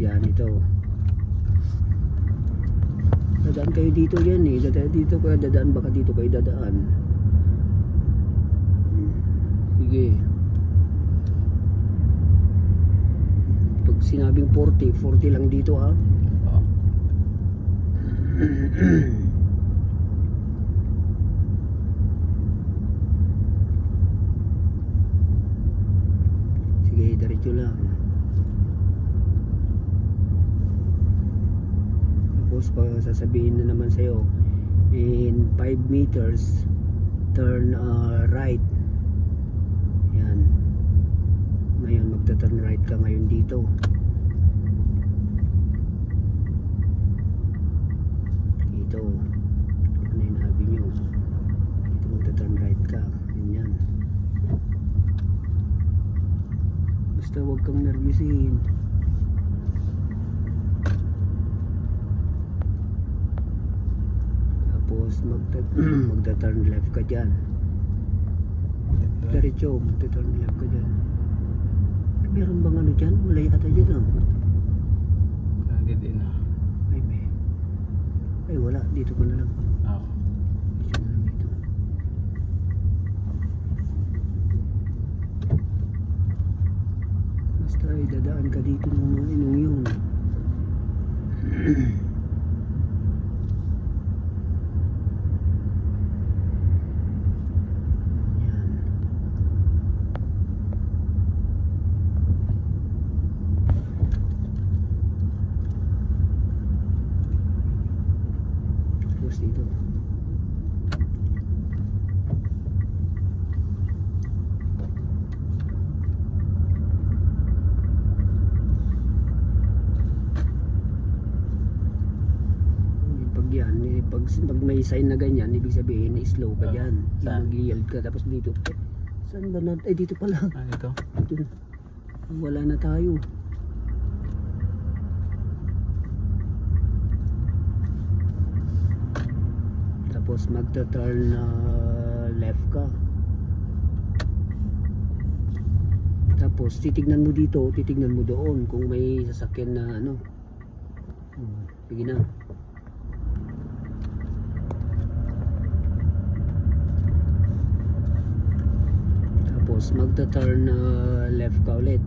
yan ito. Dadaan kayo dito yan eh. Dadaan dito kayo, dadaan baka dito kayo dadaan. Sige. Pag sinabing 40 lang dito ha. Sige, diretso lang. Tapos pag sasabihin na naman sa'yo, in 5 meters turn right. Yan. Ngayon magta-turn right ka ngayon dito. Dito. Ano yung nabi nyo? Dito magta-turn right ka. Yan. Basta huwag kang nervyusin. Tapos magta-turn left ka dyan. Diretso, magta-turn left ka dyan. Meron bang ano dyan? Wala yata dyan ah. Lagi din ah. Ay wala, dito ko na lang. Oo. Dito na lang dito. Basta ay dadaan ka dito ng mga inong yun. Yan. Tapos dito. Pag yan, pag may sign na ganyan, ibig sabihin slow ka dyan. Saan? Mag-yield ka tapos dito. Saan ba natin? Ay dito pala. Ah, ito? Dito. Wala na tayo. Tapos magta-turn left ka. Tapos titignan mo dito, titignan mo doon kung may sasakyan na ano. Sige na. Tapos magta-turn left ka ulit.